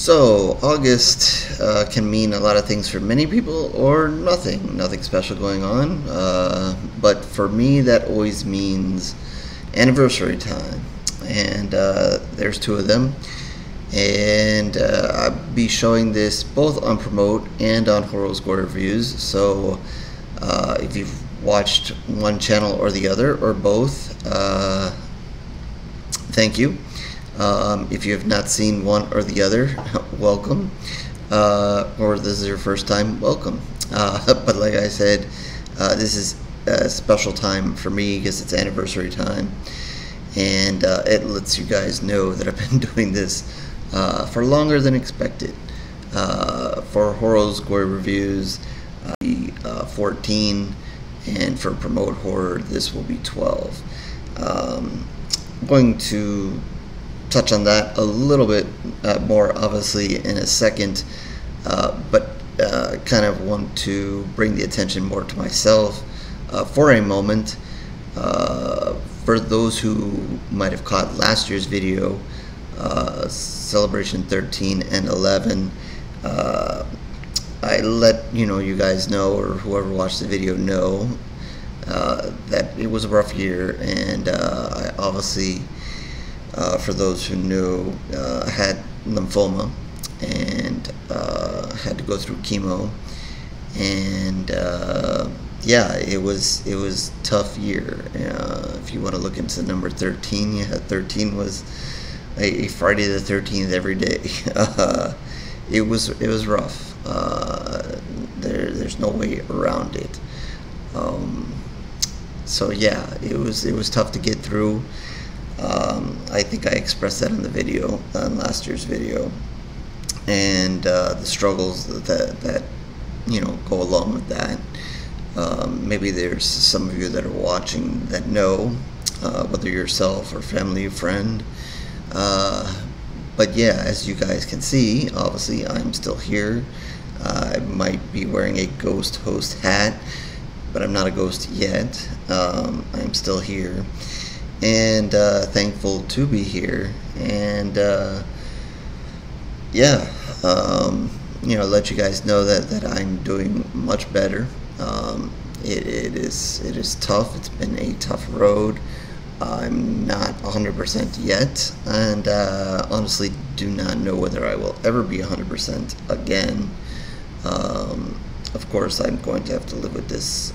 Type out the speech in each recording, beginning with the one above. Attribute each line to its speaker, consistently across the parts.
Speaker 1: So, August can mean a lot of things for many people or nothing special going on. But for me, that always means anniversary time. And there's two of them. And I'll be showing this both on Promote and on Horror Score Reviews. So, if you've watched one channel or the other, or both, thank you. If you have not seen one or the other, welcome. Or this is your first time, welcome. But like I said, this is a special time for me because it's anniversary time. And it lets you guys know that I've been doing this for longer than expected. For Horror Score Reviews, 14, and for Promote Horror, this will be 12. I'm going to touch on that a little bit more, obviously, in a second, but kind of want to bring the attention more to myself for a moment. For those who might have caught last year's video, Celebration 13 and 11, I let you guys know, or whoever watched the video know, that it was a rough year, and I obviously, for those who know, had lymphoma and had to go through chemo, and yeah, it was tough year. If you want to look into the number 13, yeah, 13 was a Friday the 13th every day. It was rough. There's no way around it. So yeah, it was tough to get through. I think I expressed that in the video, on last year's video, and the struggles that go along with that. Maybe there's some of you that are watching that know, whether yourself or family or friend. But yeah, as you guys can see, obviously I'm still here. I might be wearing a ghost host hat, but I'm not a ghost yet. I'm still here, and thankful to be here. And yeah, let you guys know that I'm doing much better. It is tough. It's been a tough road. I'm not 100% yet, and honestly do not know whether I will ever be 100% again. Of course, I'm going to have to live with this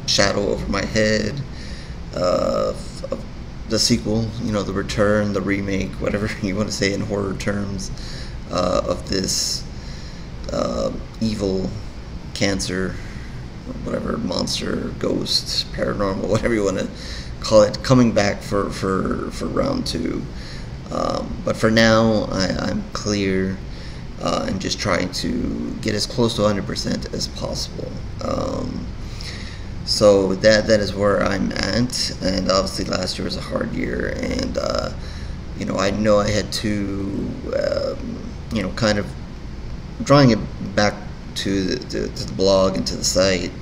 Speaker 1: shadow over my head of the sequel, the return, the remake, whatever you want to say in horror terms, of this evil cancer, whatever, monster, ghost, paranormal, whatever you want to call it, coming back for round 2. But for now, I'm clear, and just trying to get as close to 100% as possible. So that is where I'm at. And obviously last year was a hard year, and I know I had to kind of drawing it back to the blog and to the site.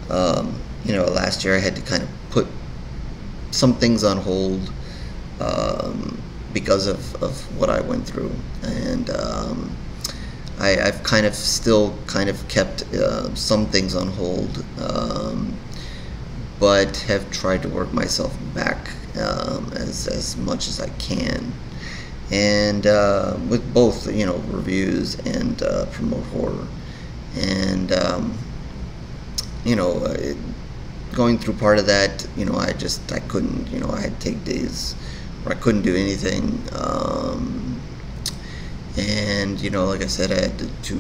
Speaker 1: Last year I had to kind of put some things on hold because of what I went through, and I've kind of still kept some things on hold, but have tried to work myself back as much as I can, and with both reviews and Promote Horror, and going through part of that, I couldn't, I had to take days where I couldn't do anything, and like I said, I had to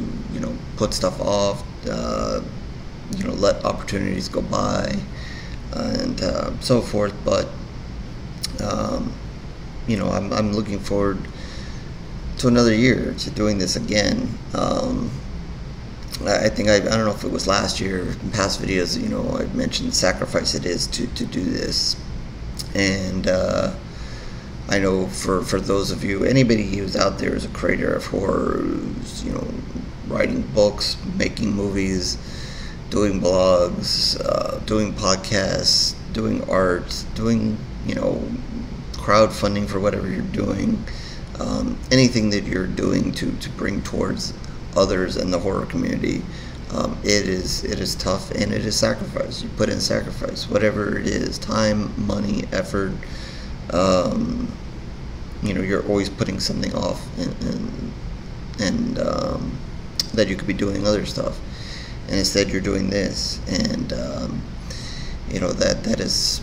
Speaker 1: put stuff off, let opportunities go by, and so forth. But I'm looking forward to another year, to doing this again. I think I don't know if it was last year, in past videos, I mentioned the sacrifice it is to do this, and I know for those of you, anybody who's out there is a creator of horror, who's writing books, making movies, doing blogs, doing podcasts, doing art, doing crowdfunding for whatever you're doing, anything that you're doing to bring towards others in the horror community, it is tough, and it is sacrifice. You put in sacrifice, whatever it is, time, money, effort. You're always putting something off, and that you could be doing other stuff, and instead you're doing this, and that is,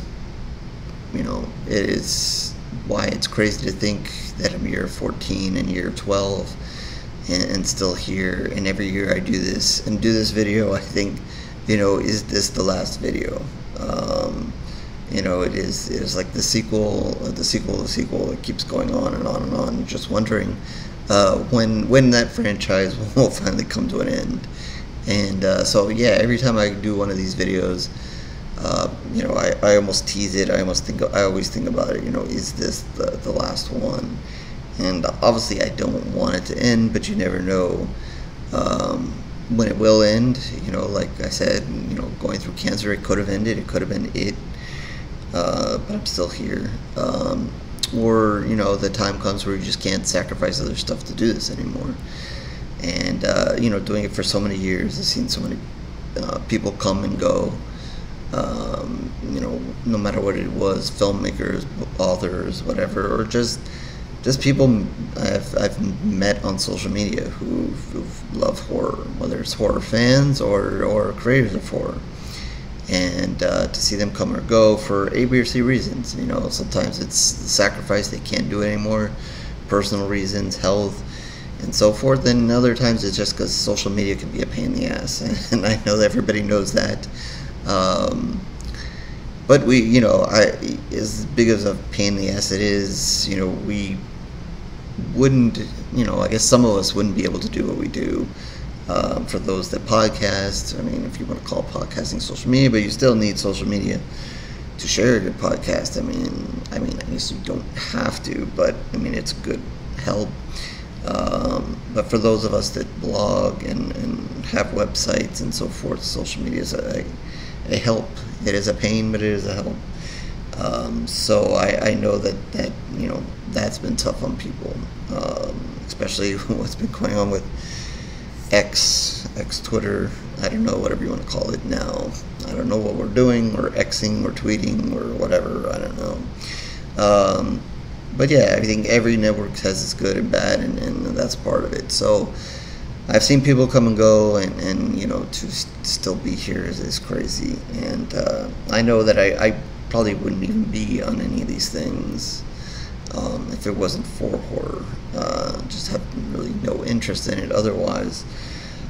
Speaker 1: it is why it's crazy to think that I'm year 14 and year 12 and still here, and every year I do this video, I think, is this the last video? It is like the sequel, it keeps going on and on and on. You're just wondering when that franchise will finally come to an end. And so yeah, every time I do one of these videos, I almost tease it. I always think about it. Is this the last one? And obviously, I don't want it to end, but you never know when it will end. Like I said, going through cancer, it could have ended. It could have been it, but I'm still here. Or the time comes where you just can't sacrifice other stuff to do this anymore. And doing it for so many years, I've seen so many people come and go. No matter what it was, filmmakers, authors, whatever, or just people I've met on social media who love horror, whether it's horror fans or creators of horror, and to see them come or go for A, B, or C reasons. Sometimes it's the sacrifice, they can't do it anymore, personal reasons, health, and so forth. And other times it's just because social media can be a pain in the ass, and I know that everybody knows that. But we, as big as a pain in the ass it is, we wouldn't, I guess some of us wouldn't be able to do what we do. For those that podcast, I mean, if you want to call podcasting social media, but you still need social media to share your podcast. I mean, I guess you don't have to, but I mean, it's a good help. But for those of us that blog and have websites and so forth, social media is a help. It is a pain, but it is a help. So I know that that's been tough on people, especially what's been going on with X Twitter. I don't know, whatever you want to call it now. I don't know what we're doing, or Xing, or tweeting, or whatever. I don't know. But yeah, I think every network has its good and bad, and that's part of it. So I've seen people come and go, and to still be here is crazy. And I know that I probably wouldn't even be on any of these things if it wasn't for horror. Just have really no interest in it otherwise.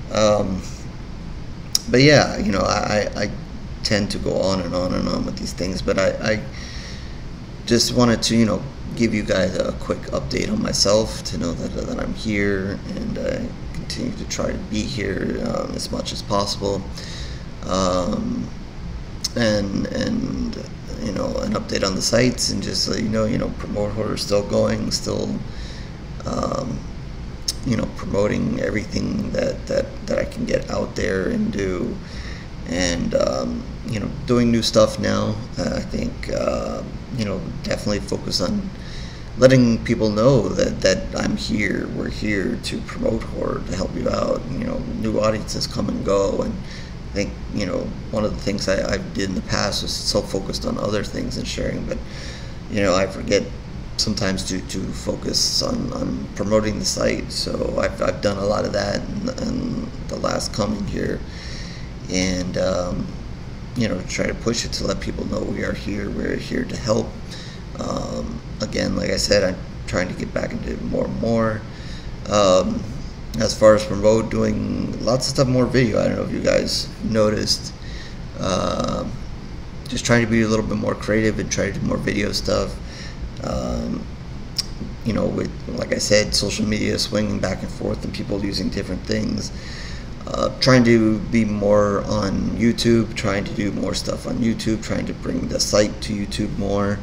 Speaker 1: But yeah, I tend to go on and on and on with these things, but I just wanted to give you guys a quick update on myself, to know that I'm here, and continue to try to be here as much as possible, and an update on the sites, and just so Promote Horror is still going, still promoting everything that I can get out there and do, and doing new stuff now. I think definitely focus on letting people know that I'm here. We're here to promote horror, to help you out. New audiences come and go, and I think one of the things I did in the past was so focused on other things and sharing, but I forget sometimes to focus on promoting the site. So I've done a lot of that in the last coming here, and try to push it to let people know we're here to help. Again, like I said, I'm trying to get back into it more and more. As far as promote, doing lots of stuff, more video. I don't know if you guys noticed. Just trying to be a little bit more creative and try to do more video stuff. With, like I said, social media swinging back and forth and people using different things. Trying to be more on YouTube, trying to do more stuff on YouTube, trying to bring the site to YouTube more,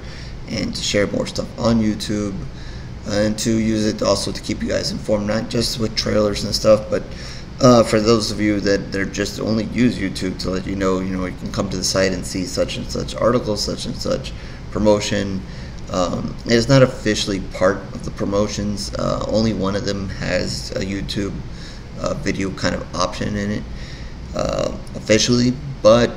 Speaker 1: and to share more stuff on YouTube, and to use it also to keep you guys informed, not just with trailers and stuff, but for those of you that they're just only use YouTube to let you know you can come to the site and see such and such articles, such and such promotion, It is not officially part of the promotions. Only one of them has a YouTube video kind of option in it officially, but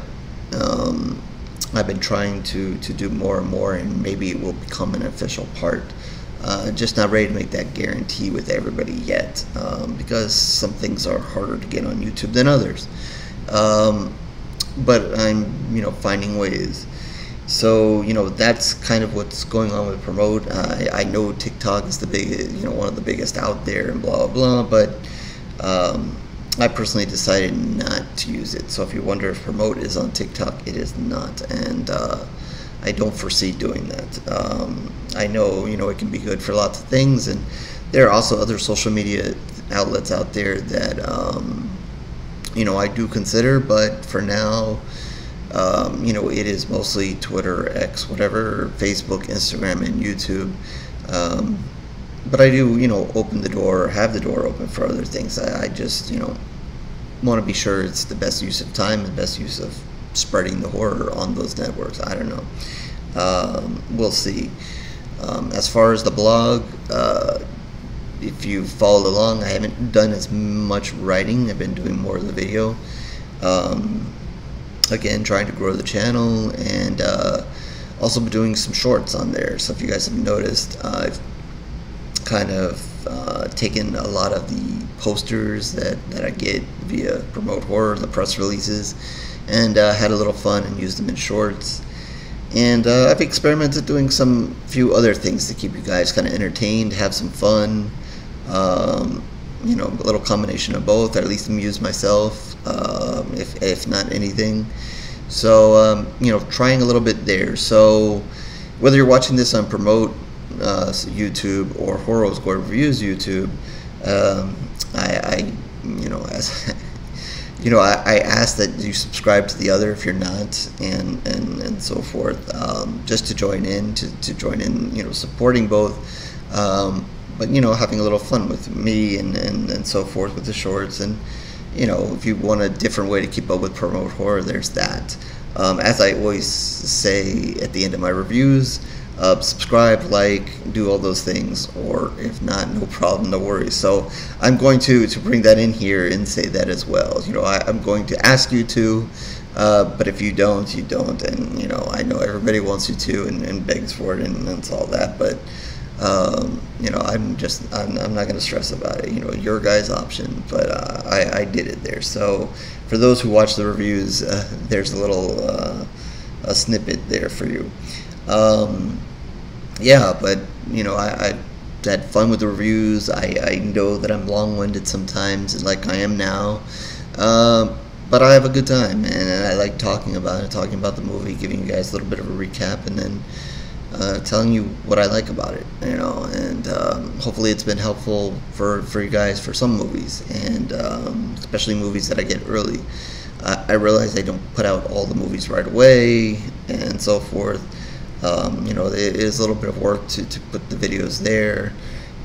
Speaker 1: I've been trying to do more and more, and maybe it will become an official part. Just not ready to make that guarantee with everybody yet, because some things are harder to get on YouTube than others. But I'm, finding ways. So, that's kind of what's going on with Promote. I know TikTok is the big, one of the biggest out there and blah, blah, blah, but I personally decided not to use it. So if you wonder if Promote is on TikTok, it is not, and I don't foresee doing that. I know, it can be good for lots of things, and there are also other social media outlets out there that, I do consider, but for now, it is mostly Twitter, X, whatever, Facebook, Instagram, and YouTube. But I do, open the door, have the door open for other things. I just, want to be sure it's the best use of time, the best use of spreading the horror on those networks. I don't know. We'll see. As far as the blog, if you followed along, I haven't done as much writing. I've been doing more of the video. Again, trying to grow the channel, and also been doing some shorts on there. So if you guys have noticed, I've kind of taken a lot of the posters that I get via Promote Horror, the press releases, and had a little fun and used them in shorts. And I've experimented doing some few other things to keep you guys kind of entertained, have some fun, a little combination of both, or at least amuse myself, if not anything. So, trying a little bit there. So whether you're watching this on Promote YouTube or Horror Squad Reviews YouTube, I ask that you subscribe to the other if you're not, and so forth, just to join in, supporting both, but having a little fun with me and so forth with the shorts. And if you want a different way to keep up with Promote Horror, there's that. As I always say at the end of my reviews, subscribe, like, do all those things, or if not, no problem, no worries. So I'm going to bring that in here and say that as well. I'm going to ask you to, but if you don't, you don't. And I know everybody wants you to and begs for it, and that's all that, but I'm not going to stress about it. Your guys' option, but I did it there. So for those who watch the reviews, there's a little a snippet there for you. Yeah, but I had fun with the reviews. I know that I'm long-winded sometimes, like I am now, but I have a good time, and I like talking about the movie, giving you guys a little bit of a recap, and then telling you what I like about it, and hopefully it's been helpful for you guys for some movies, and especially movies that I get early. I realize I don't put out all the movies right away, and so forth. It is a little bit of work to put the videos there,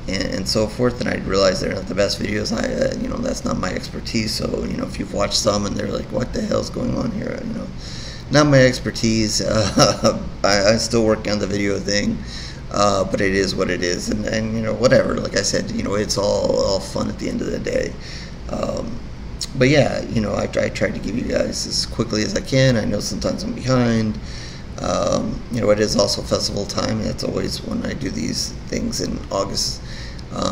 Speaker 1: and so forth, and I realize they're not the best videos. That's not my expertise. So if you've watched some and they're like, what the hell's going on here, not my expertise. I'm still working on the video thing, but it is what it is, and whatever. Like I said, it's all fun at the end of the day. But yeah, I try to give you guys as quickly as I can. I know sometimes I'm behind. It is also festival time. That's always when I do these things in August.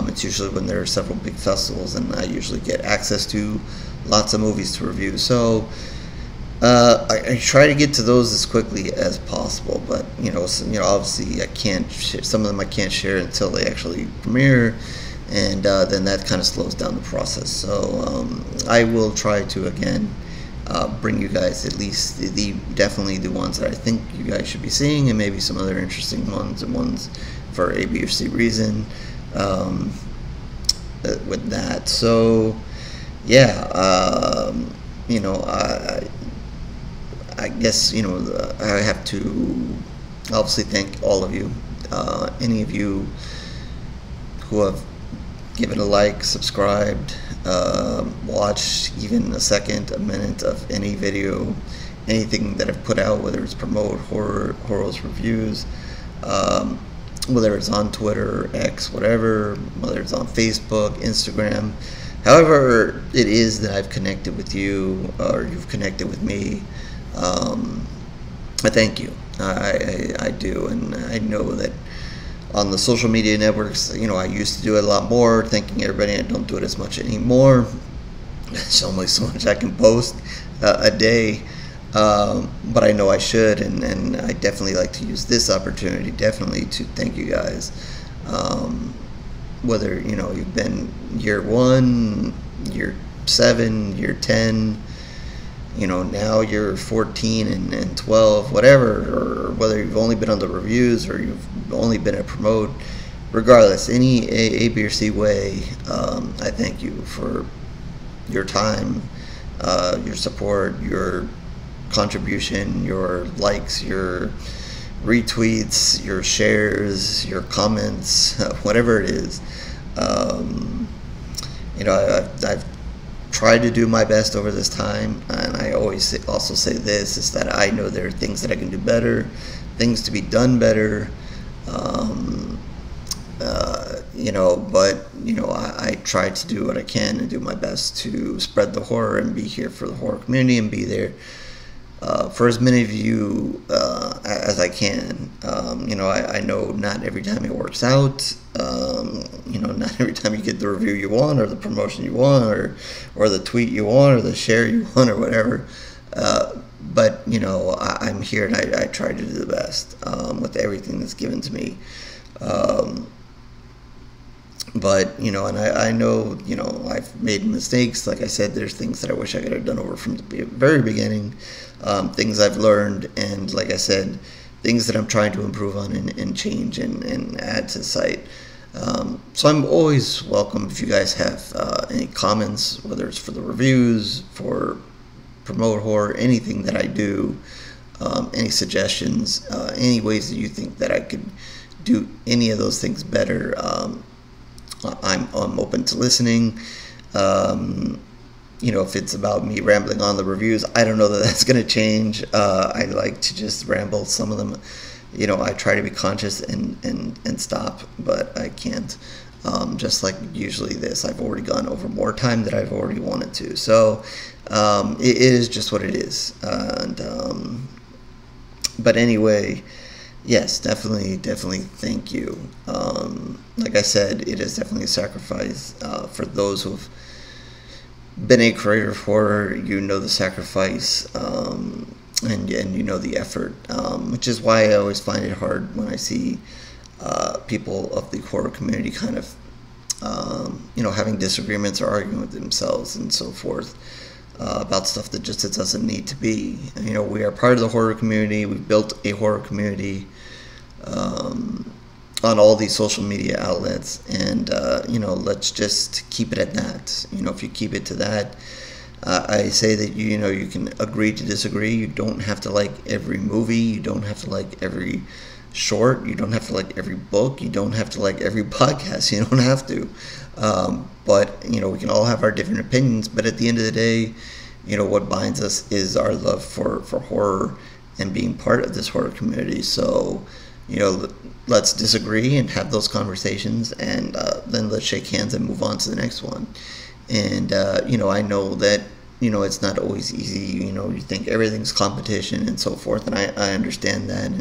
Speaker 1: It's usually when there are several big festivals, and I usually get access to lots of movies to review. So I try to get to those as quickly as possible. But obviously I can't. Some of them I can't share until they actually premiere, and then that kind of slows down the process. So I will try to again. Bring you guys at least definitely the ones that I think you guys should be seeing, and maybe some other interesting ones, and ones for A, B, or C reason with that. So yeah, I guess I have to obviously thank all of you, any of you who have given a like, subscribed, watch even a minute of any video, anything that I've put out, whether it's Promote Horror's reviews. whether it's on Twitter, X, whatever, whether it's on Facebook, Instagram, however it is that I've connected with you or you've connected with me. I thank you. I do, and I know that on the social media networks, I used to do it a lot more, thanking everybody. I don't do it as much anymore. There's only so much I can post a day, but I know I should, and I definitely like to use this opportunity, definitely, to thank you guys. Whether, you've been year 1, year 7, year 10, now you're 14 and 12, whatever, or whether you've only been on the reviews or you've only been at promote, regardless, any A, B, or C way, I thank you for your time, your support, your contribution, your likes, your retweets, your shares, your comments, whatever it is. I've tried to do my best over this time, and I always also say this, is that I know there are things that I can do better, things to be done better, but I try to do what I can and do my best to spread the horror and be here for the horror community and be there for as many of you as I can. I know not every time it works out. Not every time you get the review you want, or the promotion you want, or the tweet you want, or the share you want, or whatever. But I'm here, and I try to do the best with everything that's given to me. But and I know I've made mistakes. Like I said, there's things that I wish I could have done over from the very beginning. Things I've learned, and like I said, things that I'm trying to improve on and change and add to the site. So I'm always welcome if you guys have any comments, whether it's for the reviews, for promote horror, anything that I do, any suggestions, any ways that you think that I could do any of those things better. I'm open to listening. If it's about me rambling on the reviews, I don't know that that's going to change. I like to just ramble. Some of them, I try to be conscious and stop, but I can't. Just like usually this, I've already gone over more time than I've already wanted to. So it is just what it is. But anyway, yes, definitely thank you. Like I said, it is definitely a sacrifice for those who've been a creator of horror. The sacrifice, and the effort, which is why I always find it hard when I see people of the horror community kind of having disagreements or arguing with themselves and so forth about stuff that just it doesn't need to be. We are part of the horror community. We've built a horror community on all these social media outlets, and let's just keep it at that. If you keep it to that, I say that you can agree to disagree. You don't have to like every movie. You don't have to like every short. You don't have to like every book. You don't have to like every podcast. You don't have to. But we can all have our different opinions. But at the end of the day, what binds us is our love for horror and being part of this horror community. So let's disagree and have those conversations, and then let's shake hands and move on to the next one. And I know that it's not always easy. You think everything's competition and so forth, and I understand that,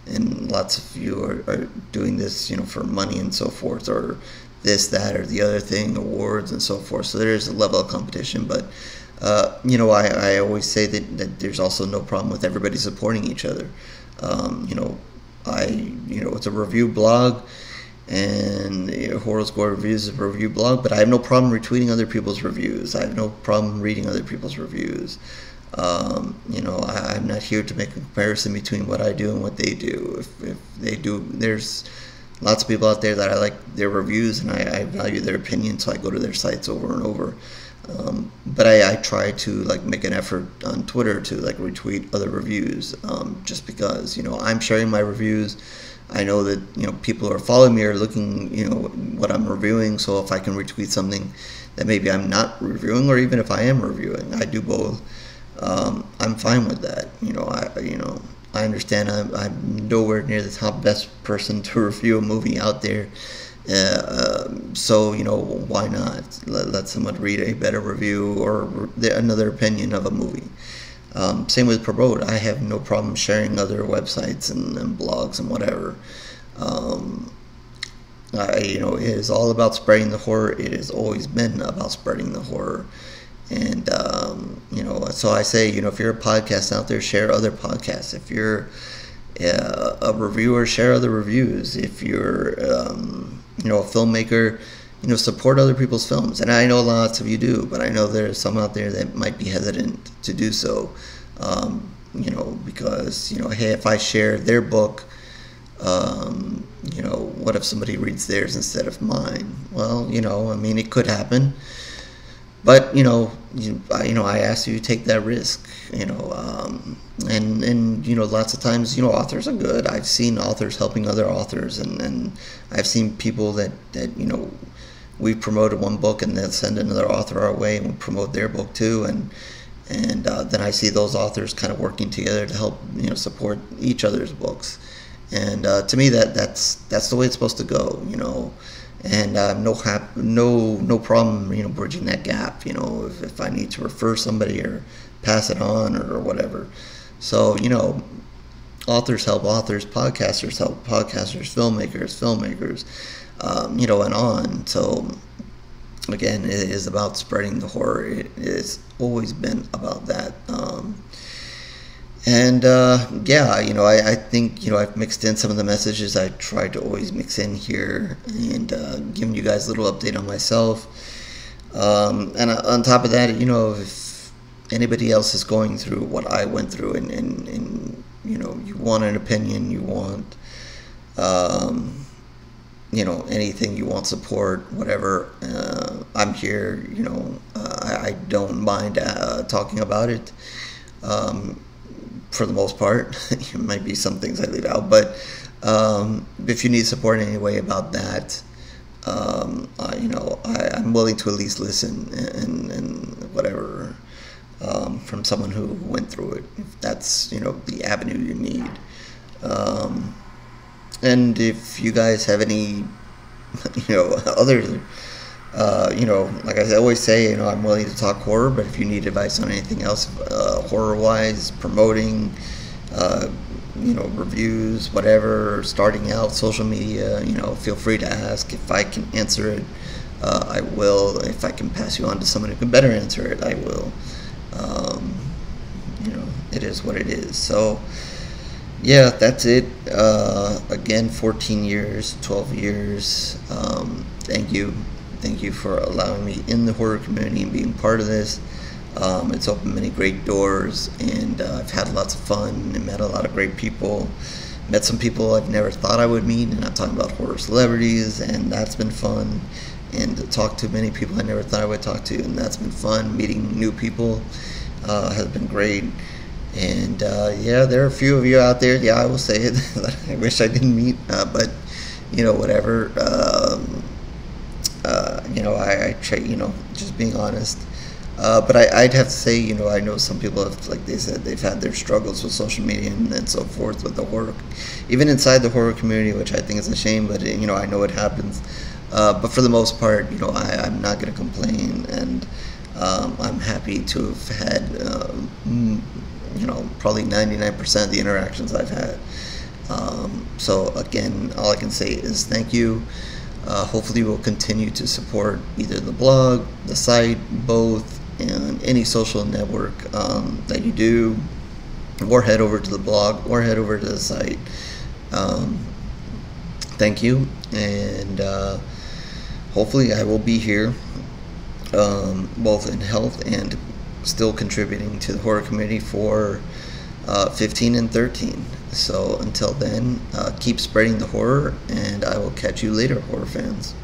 Speaker 1: and lots of you are doing this for money and so forth, or this, that, or the other thing, awards and so forth. So there is a level of competition, but I always say that there's also no problem with everybody supporting each other. It's a review blog, and Horror Score Reviews is a review blog, but I have no problem retweeting other people's reviews. I have no problem reading other people's reviews. I'm not here to make a comparison between what I do and what they do. If they do, there's lots of people out there that I like their reviews, and I value their opinion, so I go to their sites over and over. But I try to make an effort on Twitter to retweet other reviews, just because I'm sharing my reviews. I know that people who are following me are looking what I'm reviewing. So if I can retweet something that maybe I'm not reviewing, or even if I am reviewing, I do both. I'm fine with that. I understand I'm nowhere near the top best person to review a movie out there. So, why not let someone read a better review or another opinion of a movie. Same with Promote. I have no problem sharing other websites and blogs and whatever. It is all about spreading the horror. It has always been about spreading the horror. And, so I say, if you're a podcast out there, share other podcasts. If you're a reviewer, share other reviews. If you're, a filmmaker, support other people's films. And I know lots of you do, but I know there's some out there that might be hesitant to do so, because, hey, if I share their book, what if somebody reads theirs instead of mine? Well, it could happen. But I ask you to take that risk. Lots of times, authors are good. I've seen authors helping other authors, and I've seen people that we've promoted one book and they'll send another author our way and we promote their book too, and then I see those authors kind of working together to help support each other's books, and to me that's the way it's supposed to go. And no problem, bridging that gap, if I need to refer somebody or pass it on or whatever. So, authors help authors, podcasters help podcasters, filmmakers, and on. So, again, it is about spreading the horror. It has always been about that. I think, I've mixed in some of the messages I tried to always mix in here, and giving you guys a little update on myself. And on top of that, if anybody else is going through what I went through, and you want an opinion, you want, anything, you want support, whatever, I'm here. I don't mind talking about it. For the most part, there might be some things I leave out, but if you need support in any way about that, I'm willing to at least listen and whatever, from someone who went through it, if that's the avenue you need. And if you guys have any other like I always say, I'm willing to talk horror, but if you need advice on anything else, horror-wise, promoting, reviews, whatever, starting out, social media, feel free to ask. If I can answer it, I will. If I can pass you on to someone who can better answer it, I will. It is what it is. So, yeah, that's it. Again, 14 years, 12 years. Thank you. Thank you for allowing me in the horror community and being part of this. It's opened many great doors, and I've had lots of fun and met a lot of great people. Met some people I've never thought I would meet, and I'm talking about horror celebrities, and that's been fun. And talked to many people I never thought I would talk to, and that's been fun. Meeting new people has been great. And there are a few of you out there, I will say it, that I wish I didn't meet, but whatever. I try, just being honest. But I'd have to say, I know some people have, like they said, they've had their struggles with social media and so forth with the horror, even inside the horror community, which I think is a shame, but, I know it happens. But for the most part, I'm not going to complain, and I'm happy to have had, probably 99% of the interactions I've had. So again, all I can say is thank you. Hopefully we'll continue to support either the blog, the site, both, and any social network that you do, or head over to the blog, or head over to the site. Thank you, and hopefully I will be here, both in health and still contributing to the horror community for 15 and 13. So until then, keep spreading the horror, and I will catch you later, horror fans.